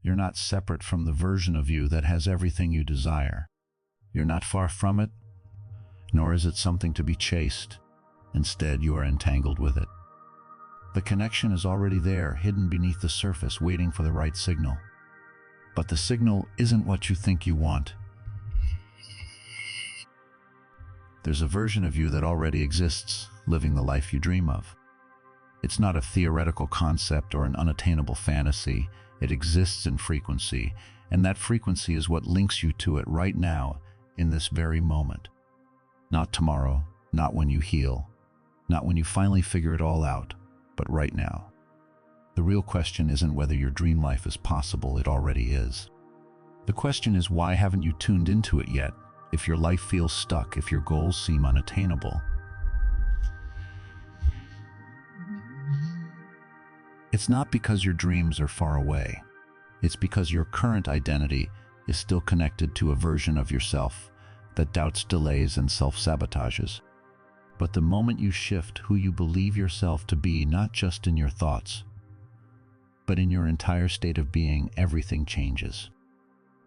You're not separate from the version of you that has everything you desire. You're not far from it, nor is it something to be chased. Instead, you are entangled with it. The connection is already there, hidden beneath the surface, waiting for the right signal. But the signal isn't what you think you want. There's a version of you that already exists, living the life you dream of. It's not a theoretical concept or an unattainable fantasy. It exists in frequency, and that frequency is what links you to it right now, in this very moment. Not tomorrow, not when you heal, not when you finally figure it all out, but right now. The real question isn't whether your dream life is possible, it already is. The question is, why haven't you tuned into it yet? If your life feels stuck, if your goals seem unattainable. It's not because your dreams are far away. It's because your current identity is still connected to a version of yourself that doubts, delays, and self-sabotages. But the moment you shift who you believe yourself to be, not just in your thoughts, but in your entire state of being, everything changes.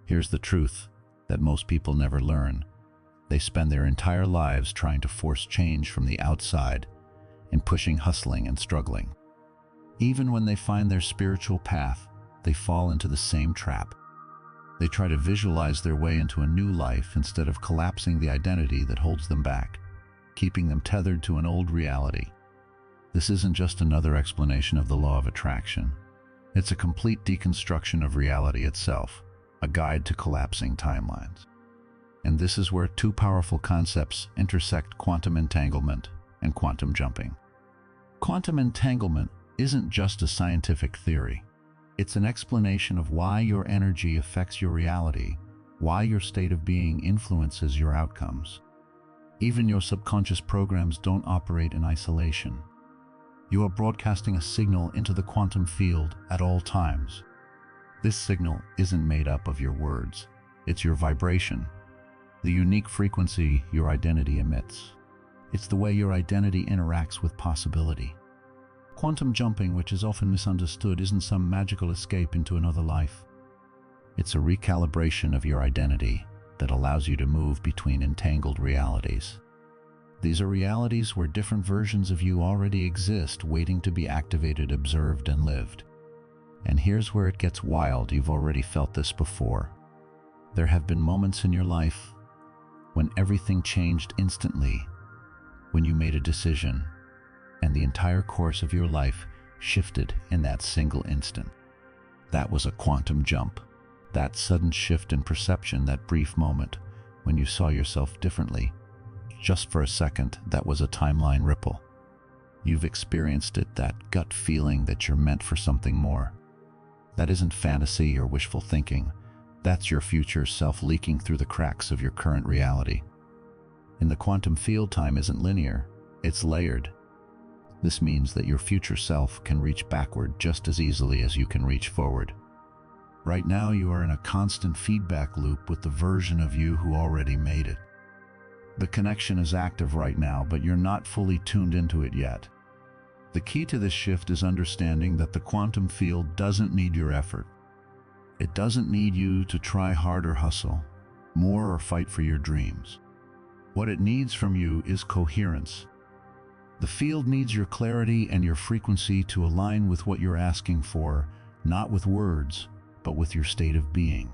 Here's the truth that most people never learn. They spend their entire lives trying to force change from the outside and pushing, hustling, and struggling. Even when they find their spiritual path, they fall into the same trap. They try to visualize their way into a new life instead of collapsing the identity that holds them back, keeping them tethered to an old reality. This isn't just another explanation of the law of attraction. It's a complete deconstruction of reality itself, a guide to collapsing timelines. And this is where two powerful concepts intersect: quantum entanglement and quantum jumping. Quantum entanglement isn't just a scientific theory. It's an explanation of why your energy affects your reality, why your state of being influences your outcomes. Even your subconscious programs don't operate in isolation. You are broadcasting a signal into the quantum field at all times. This signal isn't made up of your words. It's your vibration, the unique frequency your identity emits. It's the way your identity interacts with possibility. Quantum jumping, which is often misunderstood, isn't some magical escape into another life. It's a recalibration of your identity that allows you to move between entangled realities. These are realities where different versions of you already exist, waiting to be activated, observed, and lived. And here's where it gets wild. You've already felt this before. There have been moments in your life when everything changed instantly, when you made a decision, and the entire course of your life shifted in that single instant. That was a quantum jump. That sudden shift in perception, that brief moment when you saw yourself differently. Just for a second, that was a timeline ripple. You've experienced it, that gut feeling that you're meant for something more. That isn't fantasy or wishful thinking. That's your future self leaking through the cracks of your current reality. In the quantum field, time isn't linear, it's layered. This means that your future self can reach backward just as easily as you can reach forward. Right now, you are in a constant feedback loop with the version of you who already made it. The connection is active right now, but you're not fully tuned into it yet. The key to this shift is understanding that the quantum field doesn't need your effort. It doesn't need you to try hard or hustle more or fight for your dreams. What it needs from you is coherence. The field needs your clarity and your frequency to align with what you're asking for, not with words, but with your state of being.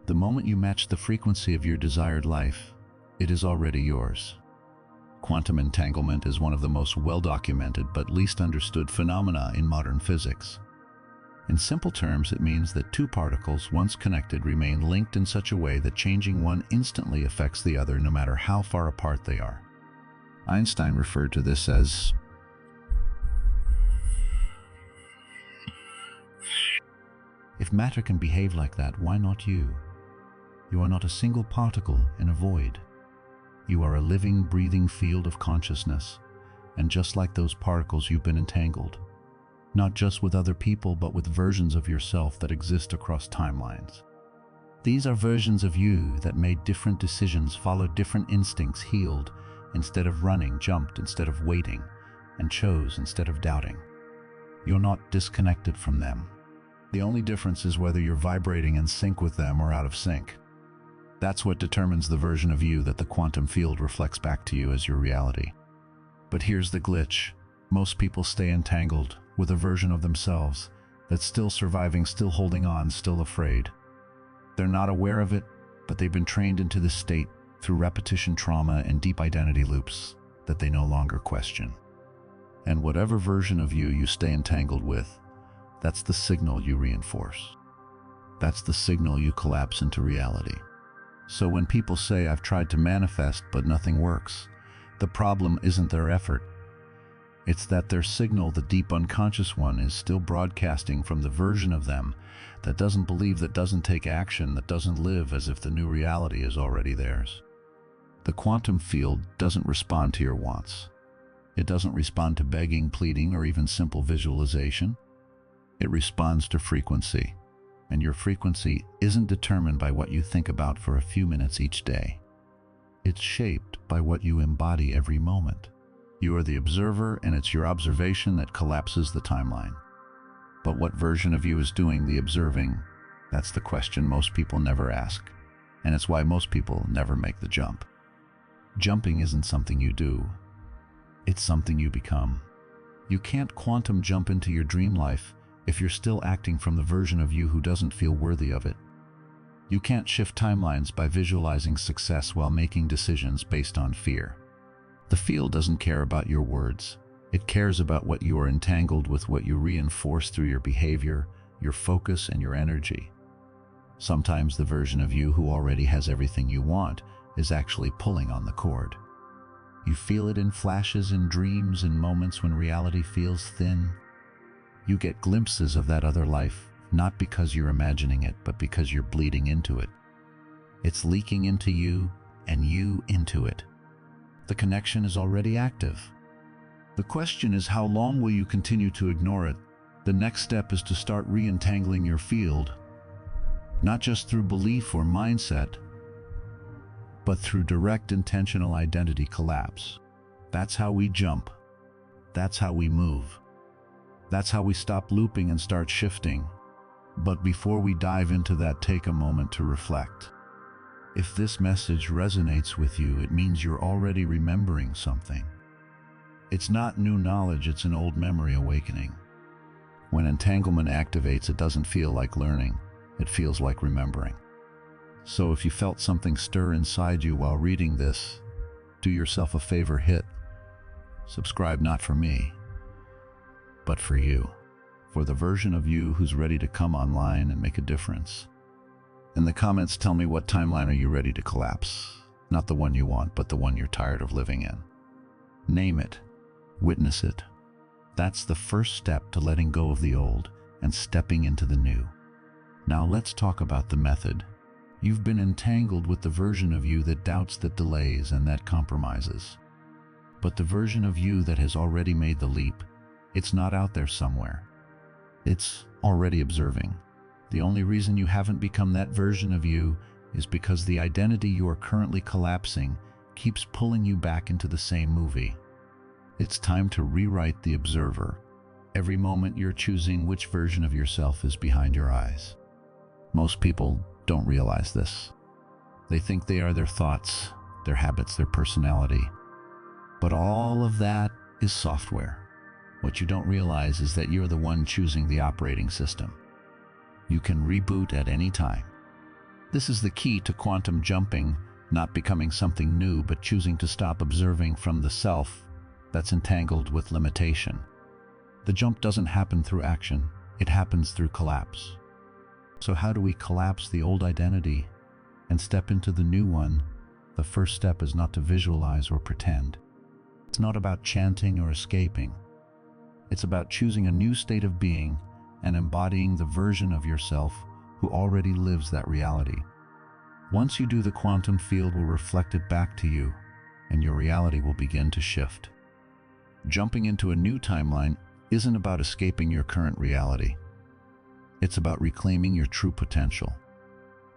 The moment you match the frequency of your desired life, it is already yours. Quantum entanglement is one of the most well-documented but least understood phenomena in modern physics. In simple terms, it means that two particles, once connected, remain linked in such a way that changing one instantly affects the other, no matter how far apart they are. Einstein referred to this as if matter can behave like that, why not you? You are not a single particle in a void. You are a living, breathing field of consciousness, and just like those particles, you've been entangled, not just with other people, but with versions of yourself that exist across timelines. These are versions of you that made different decisions, followed different instincts, healed instead of running, jumped instead of waiting, and chose instead of doubting. You're not disconnected from them. The only difference is whether you're vibrating in sync with them or out of sync. That's what determines the version of you that the quantum field reflects back to you as your reality. But here's the glitch. Most people stay entangled with a version of themselves that's still surviving, still holding on, still afraid. They're not aware of it, but they've been trained into this state through repetition, trauma, and deep identity loops that they no longer question. And whatever version of you you stay entangled with, that's the signal you reinforce. That's the signal you collapse into reality. So when people say, "I've tried to manifest, but nothing works," the problem isn't their effort. It's that their signal, the deep unconscious one, is still broadcasting from the version of them that doesn't believe, that doesn't take action, that doesn't live as if the new reality is already theirs. The quantum field doesn't respond to your wants. It doesn't respond to begging, pleading, or even simple visualization. It responds to frequency. And your frequency isn't determined by what you think about for a few minutes each day. It's shaped by what you embody every moment. You are the observer, and it's your observation that collapses the timeline. But what version of you is doing the observing? That's the question most people never ask. And it's why most people never make the jump. Jumping isn't something you do. It's something you become. You can't quantum jump into your dream life if you're still acting from the version of you who doesn't feel worthy of it. You can't shift timelines by visualizing success while making decisions based on fear. The field doesn't care about your words. It cares about what you are entangled with, what you reinforce through your behavior, your focus, and your energy. Sometimes the version of you who already has everything you want is actually pulling on the cord. You feel it in flashes, in dreams, in moments when reality feels thin. You get glimpses of that other life, not because you're imagining it, but because you're bleeding into it. It's leaking into you, and you into it. The connection is already active. The question is, how long will you continue to ignore it? The next step is to start re-entangling your field, not just through belief or mindset, but through direct intentional identity collapse. That's how we jump. That's how we move. That's how we stop looping and start shifting. But before we dive into that, take a moment to reflect. If this message resonates with you, it means you're already remembering something. It's not new knowledge, it's an old memory awakening. When entanglement activates, it doesn't feel like learning, it feels like remembering. So if you felt something stir inside you while reading this, do yourself a favor, hit subscribe, not for me, but for you, for the version of you who's ready to come online and make a difference. In the comments, tell me, what timeline are you ready to collapse? Not the one you want, but the one you're tired of living in. Name it. Witness it. That's the first step to letting go of the old and stepping into the new. Now let's talk about the method. You've been entangled with the version of you that doubts, that delays, and that compromises. But the version of you that has already made the leap, it's not out there somewhere. It's already observing. The only reason you haven't become that version of you is because the identity you are currently collapsing keeps pulling you back into the same movie. It's time to rewrite the observer. Every moment you're choosing which version of yourself is behind your eyes. Most people don't realize this. They think they are their thoughts, their habits, their personality. But all of that is software. What you don't realize is that you're the one choosing the operating system. You can reboot at any time. This is the key to quantum jumping, not becoming something new, but choosing to stop observing from the self that's entangled with limitation. The jump doesn't happen through action, it happens through collapse. So how do we collapse the old identity and step into the new one? The first step is not to visualize or pretend. It's not about chanting or escaping. It's about choosing a new state of being and embodying the version of yourself who already lives that reality. Once you do, the quantum field will reflect it back to you, and your reality will begin to shift. Jumping into a new timeline isn't about escaping your current reality. It's about reclaiming your true potential.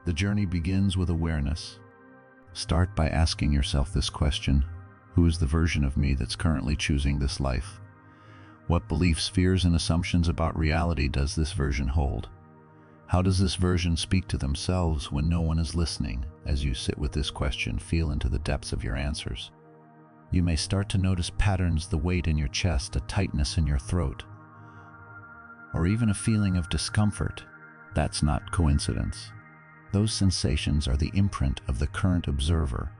The journey begins with awareness. Start by asking yourself this question: who is the version of me that's currently choosing this life? What beliefs, fears, and assumptions about reality does this version hold? How does this version speak to themselves when no one is listening? As you sit with this question, feel into the depths of your answers. You may start to notice patterns, the weight in your chest, a tightness in your throat, or even a feeling of discomfort. That's not coincidence. Those sensations are the imprint of the current observer,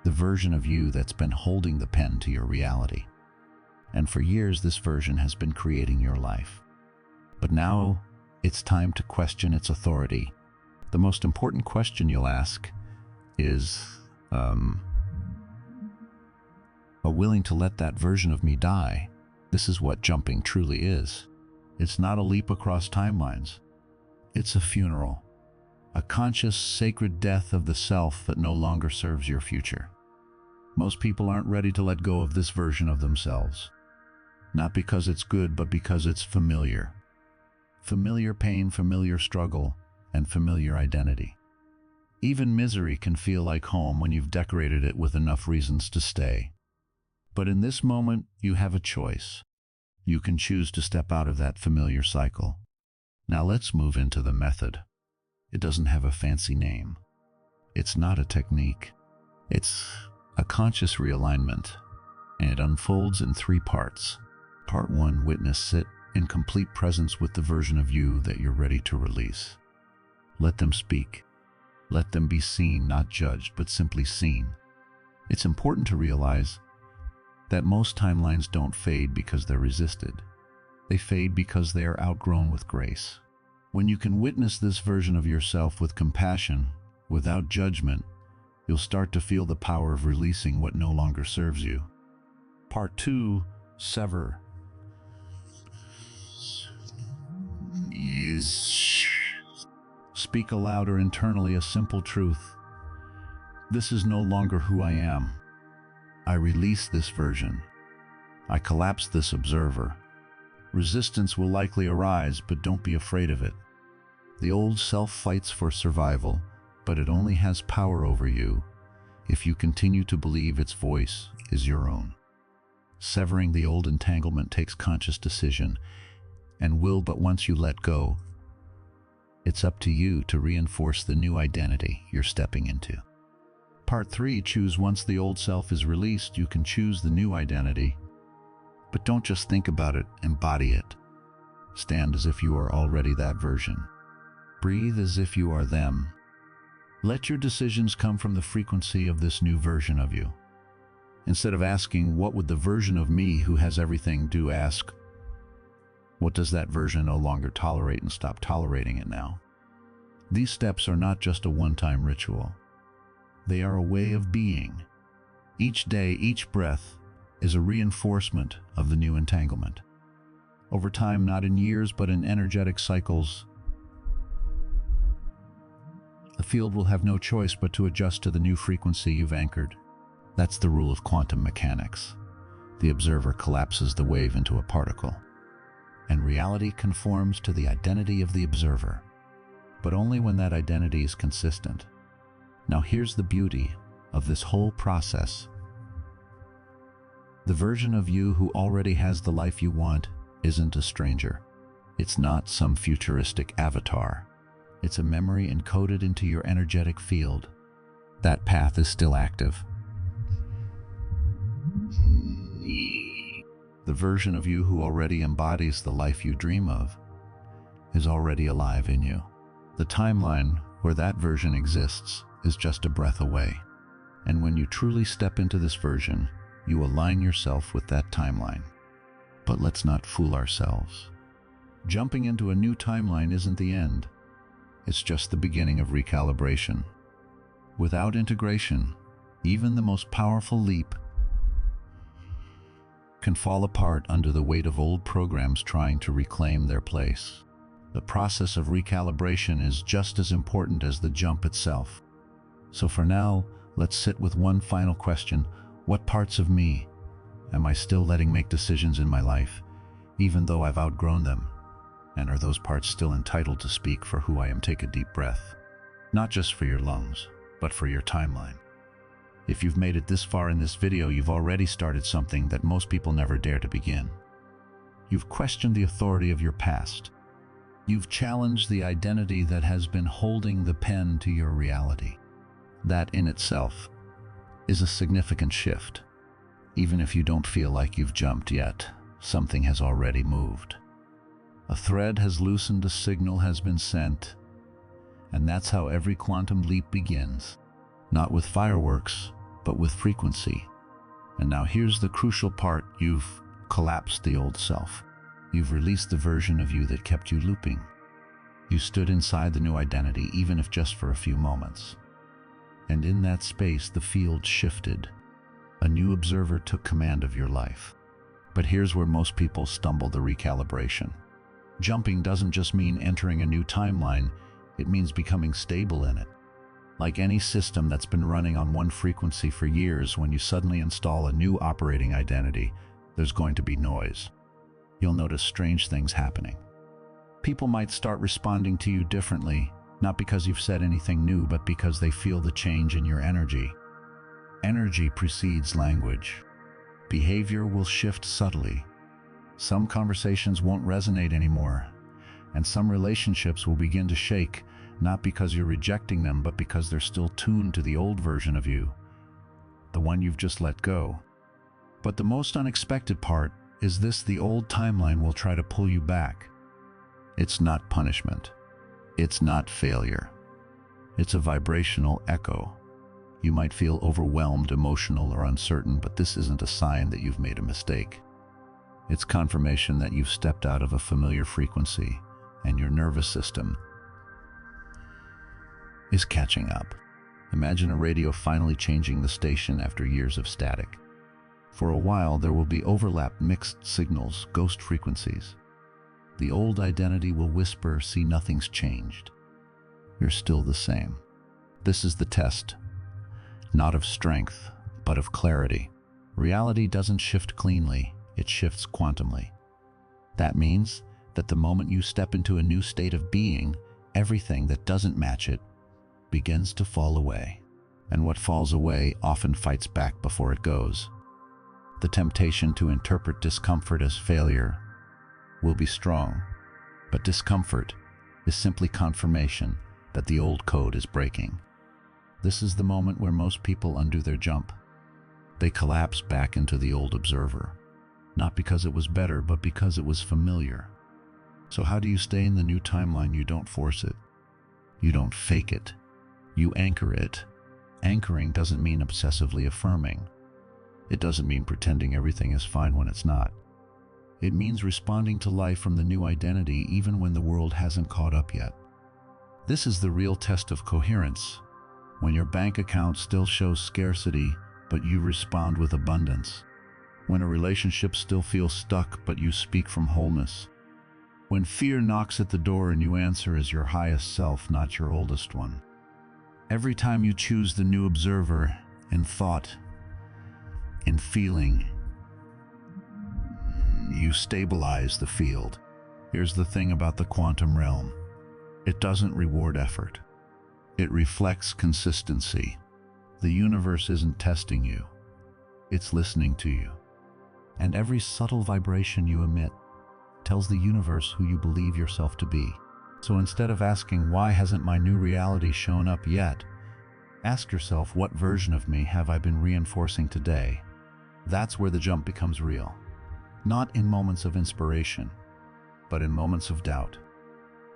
the version of you that's been holding the pen to your reality. And for years, this version has been creating your life. But now, it's time to question its authority. The most important question you'll ask is, are willing to let that version of me die? This is what jumping truly is. It's not a leap across timelines. It's a funeral, a conscious, sacred death of the self that no longer serves your future. Most people aren't ready to let go of this version of themselves. Not because it's good, but because it's familiar. Familiar pain, familiar struggle, and familiar identity. Even misery can feel like home when you've decorated it with enough reasons to stay. But in this moment, you have a choice. You can choose to step out of that familiar cycle. Now let's move into the method. It doesn't have a fancy name. It's not a technique. It's a conscious realignment, and it unfolds in 3 parts. Part 1, witness, sit in complete presence with the version of you that you're ready to release. Let them speak. Let them be seen, not judged, but simply seen. It's important to realize that most timelines don't fade because they're resisted. They fade because they are outgrown with grace. When you can witness this version of yourself with compassion, without judgment, you'll start to feel the power of releasing what no longer serves you. Part 2, sever. Speak aloud or internally a simple truth. This is no longer who I am. I release this version. I collapse this observer. Resistance will likely arise, but don't be afraid of it. The old self fights for survival, but it only has power over you if you continue to believe its voice is your own. Severing the old entanglement takes conscious decision and will, but once you let go, it's up to you to reinforce the new identity you're stepping into. Part 3, choose. Once the old self is released, you can choose the new identity. But don't just think about it, embody it. Stand as if you are already that version. Breathe as if you are them. Let your decisions come from the frequency of this new version of you. Instead of asking, what would the version of me who has everything do, ask, what does that version no longer tolerate, and stop tolerating it now. These steps are not just a one-time ritual. They are a way of being. Each day, each breath is a reinforcement of the new entanglement. Over time, not in years, but in energetic cycles, the field will have no choice but to adjust to the new frequency you've anchored. That's the rule of quantum mechanics. The observer collapses the wave into a particle, and reality conforms to the identity of the observer, but only when that identity is consistent. Now here's the beauty of this whole process. The version of you who already has the life you want isn't a stranger. It's not some futuristic avatar. It's a memory encoded into your energetic field. That path is still active. The version of you who already embodies the life you dream of is already alive in you. The timeline where that version exists is just a breath away. And when you truly step into this version, you align yourself with that timeline. But let's not fool ourselves. Jumping into a new timeline isn't the end. It's just the beginning of recalibration. Without integration, even the most powerful leap can fall apart under the weight of old programs trying to reclaim their place. The process of recalibration is just as important as the jump itself. So for now, let's sit with one final question. What parts of me am I still letting make decisions in my life, even though I've outgrown them? And are those parts still entitled to speak for who I am? Take a deep breath, not just for your lungs, but for your timeline. If you've made it this far in this video, you've already started something that most people never dare to begin. You've questioned the authority of your past. You've challenged the identity that has been holding the pen to your reality. That in itself is a significant shift. Even if you don't feel like you've jumped yet, something has already moved. A thread has loosened, a signal has been sent, and that's how every quantum leap begins. Not with fireworks, but with frequency. And now here's the crucial part: you've collapsed the old self. You've released the version of you that kept you looping. You stood inside the new identity, even if just for a few moments. And in that space, the field shifted. A new observer took command of your life. But here's where most people stumble: the recalibration. Jumping doesn't just mean entering a new timeline, it means becoming stable in it. Like any system that's been running on one frequency for years, when you suddenly install a new operating identity, there's going to be noise. You'll notice strange things happening. People might start responding to you differently, not because you've said anything new, but because they feel the change in your energy. Energy precedes language. Behavior will shift subtly. Some conversations won't resonate anymore, and some relationships will begin to shake, not because you're rejecting them, but because they're still tuned to the old version of you, the one you've just let go. But the most unexpected part is this: the old timeline will try to pull you back. It's not punishment. It's not failure. It's a vibrational echo. You might feel overwhelmed, emotional, or uncertain, but this isn't a sign that you've made a mistake. It's confirmation that you've stepped out of a familiar frequency, and your nervous system is catching up. Imagine a radio finally changing the station after years of static. For a while, there will be overlap, mixed signals, ghost frequencies. The old identity will whisper, "See, nothing's changed. You're still the same." This is the test, not of strength, but of clarity. Reality doesn't shift cleanly, it shifts quantumly. That means that the moment you step into a new state of being, everything that doesn't match it begins to fall away. And what falls away often fights back before it goes. The temptation to interpret discomfort as failure will be strong, but discomfort is simply confirmation that the old code is breaking. This is the moment where most people undo their jump. They collapse back into the old observer, not because it was better, but because it was familiar. So how do you stay in the new timeline? You don't force it. You don't fake it. You anchor it. Anchoring doesn't mean obsessively affirming. It doesn't mean pretending everything is fine when it's not. It means responding to life from the new identity even when the world hasn't caught up yet. This is the real test of coherence. When your bank account still shows scarcity, but you respond with abundance. When a relationship still feels stuck, but you speak from wholeness. When fear knocks at the door and you answer as your highest self, not your oldest one. Every time you choose the new observer in thought, in feeling, you stabilize the field. Here's the thing about the quantum realm. It doesn't reward effort. It reflects consistency. The universe isn't testing you. It's listening to you. And every subtle vibration you emit tells the universe who you believe yourself to be. So instead of asking, "Why hasn't my new reality shown up yet?" ask yourself, "What version of me have I been reinforcing today?" That's where the jump becomes real. Not in moments of inspiration, but in moments of doubt.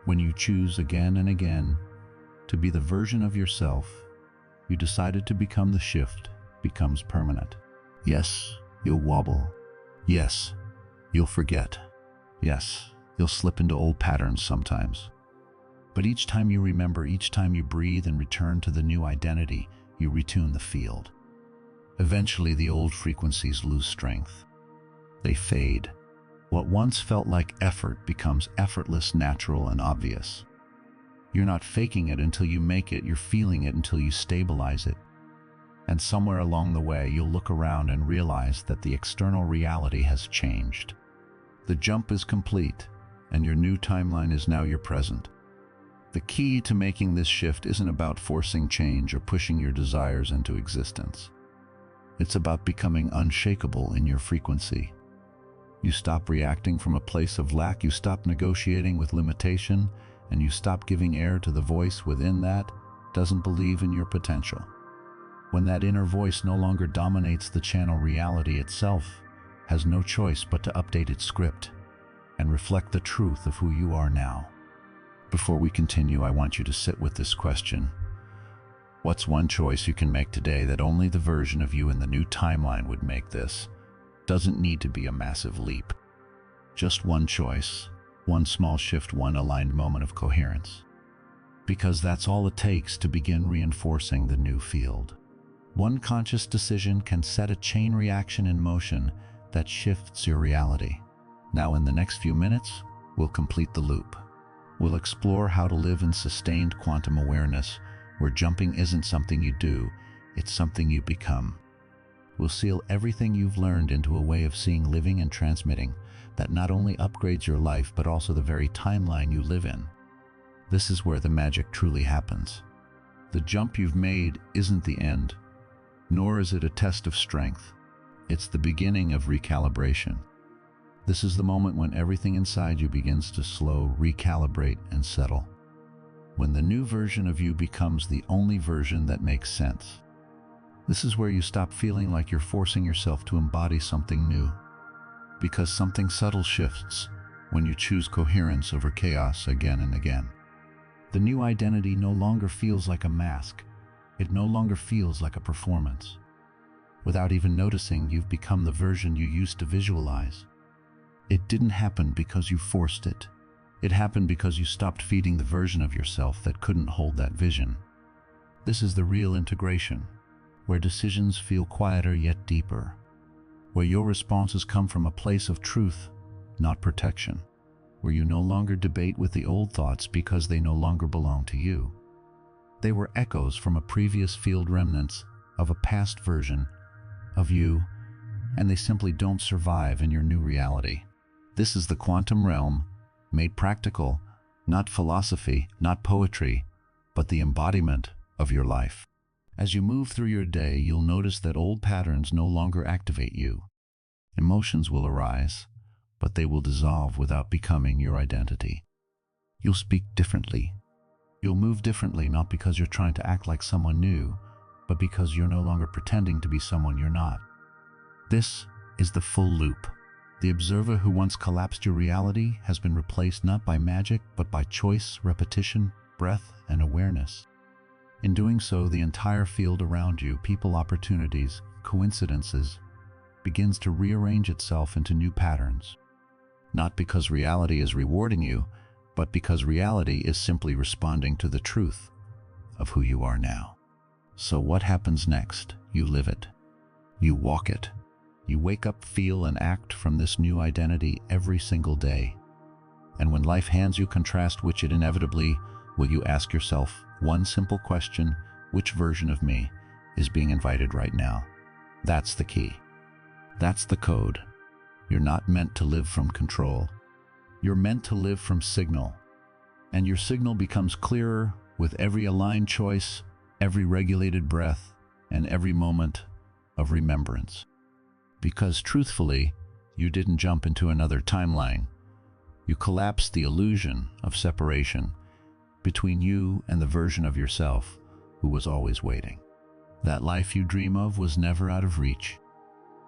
When you choose again and again to be the version of yourself you decided to become, the shift becomes permanent. Yes, you'll wobble. Yes, you'll forget. Yes, you'll slip into old patterns sometimes. But each time you remember, each time you breathe and return to the new identity, you retune the field. Eventually, the old frequencies lose strength. They fade. What once felt like effort becomes effortless, natural, and obvious. You're not faking it until you make it, you're feeling it until you stabilize it. And somewhere along the way, you'll look around and realize that the external reality has changed. The jump is complete, and your new timeline is now your present. The key to making this shift isn't about forcing change or pushing your desires into existence. It's about becoming unshakable in your frequency. You stop reacting from a place of lack, you stop negotiating with limitation, and you stop giving air to the voice within that doesn't believe in your potential. When that inner voice no longer dominates the channel, reality itself has no choice but to update its script and reflect the truth of who you are now. Before we continue, I want you to sit with this question. What's one choice you can make today that only the version of you in the new timeline would make? This doesn't need to be a massive leap. Just one choice, one small shift, one aligned moment of coherence. Because that's all it takes to begin reinforcing the new field. One conscious decision can set a chain reaction in motion that shifts your reality. Now, in the next few minutes, we'll complete the loop. We'll explore how to live in sustained quantum awareness, where jumping isn't something you do, it's something you become. We'll seal everything you've learned into a way of seeing, living, and transmitting that not only upgrades your life, but also the very timeline you live in. This is where the magic truly happens. The jump you've made isn't the end, nor is it a test of strength. It's the beginning of recalibration. This is the moment when everything inside you begins to slow, recalibrate, and settle. When the new version of you becomes the only version that makes sense. This is where you stop feeling like you're forcing yourself to embody something new. Because something subtle shifts when you choose coherence over chaos again and again. The new identity no longer feels like a mask. It no longer feels like a performance. Without even noticing, you've become the version you used to visualize. It didn't happen because you forced it. It happened because you stopped feeding the version of yourself that couldn't hold that vision. This is the real integration, where decisions feel quieter yet deeper, where your responses come from a place of truth, not protection, where you no longer debate with the old thoughts because they no longer belong to you. They were echoes from a previous field, remnants of a past version of you, and they simply don't survive in your new reality. This is the quantum realm, made practical, not philosophy, not poetry, but the embodiment of your life. As you move through your day, you'll notice that old patterns no longer activate you. Emotions will arise, but they will dissolve without becoming your identity. You'll speak differently. You'll move differently, not because you're trying to act like someone new, but because you're no longer pretending to be someone you're not. This is the full loop. The observer who once collapsed your reality has been replaced not by magic, but by choice, repetition, breath, and awareness. In doing so, the entire field around you, people, opportunities, coincidences, begins to rearrange itself into new patterns. Not because reality is rewarding you, but because reality is simply responding to the truth of who you are now. So what happens next? You live it. You walk it. You wake up, feel, and act from this new identity every single day. And when life hands you contrast, which it inevitably will, you ask yourself one simple question: which version of me is being invited right now? That's the key. That's the code. You're not meant to live from control. You're meant to live from signal. And your signal becomes clearer with every aligned choice, every regulated breath, and every moment of remembrance. Because truthfully, you didn't jump into another timeline. You collapsed the illusion of separation between you and the version of yourself who was always waiting. That life you dream of was never out of reach.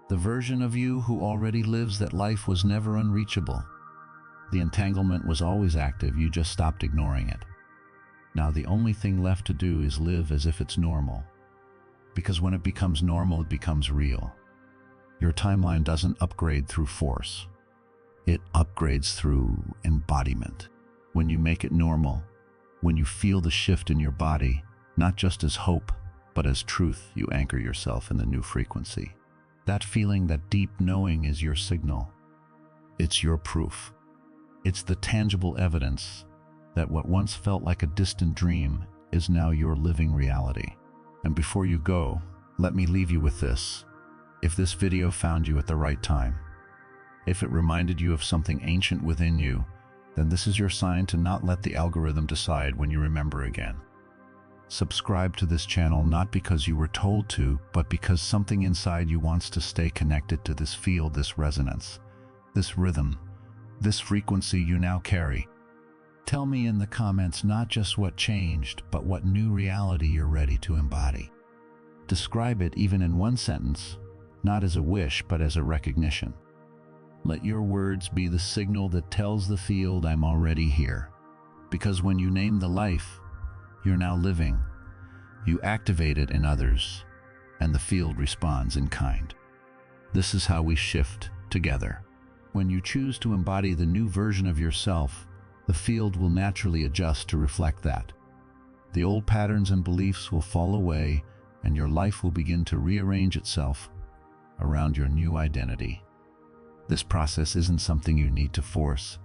The version of you who already lives that life was never unreachable. The entanglement was always active, you just stopped ignoring it. Now the only thing left to do is live as if it's normal. Because when it becomes normal, it becomes real. Your timeline doesn't upgrade through force. It upgrades through embodiment. When you make it normal, when you feel the shift in your body, not just as hope, but as truth, you anchor yourself in the new frequency. That feeling, that deep knowing, is your signal. It's your proof. It's the tangible evidence that what once felt like a distant dream is now your living reality. And before you go, let me leave you with this. If this video found you at the right time, if it reminded you of something ancient within you, then this is your sign to not let the algorithm decide when you remember again. Subscribe to this channel not because you were told to, but because something inside you wants to stay connected to this field, this resonance, this rhythm, this frequency you now carry. Tell me in the comments not just what changed, but what new reality you're ready to embody. Describe it even in one sentence, not as a wish, but as a recognition. Let your words be the signal that tells the field, I'm already here. Because when you name the life you're now living, you activate it in others, and the field responds in kind. This is how we shift together. When you choose to embody the new version of yourself, the field will naturally adjust to reflect that. The old patterns and beliefs will fall away, and your life will begin to rearrange itself around your new identity. This process isn't something you need to force.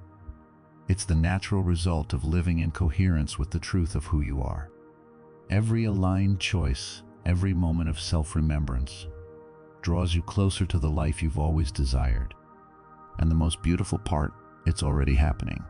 It's the natural result of living in coherence with the truth of who you are. Every aligned choice, every moment of self-remembrance, draws you closer to the life you've always desired. And the most beautiful part, it's already happening.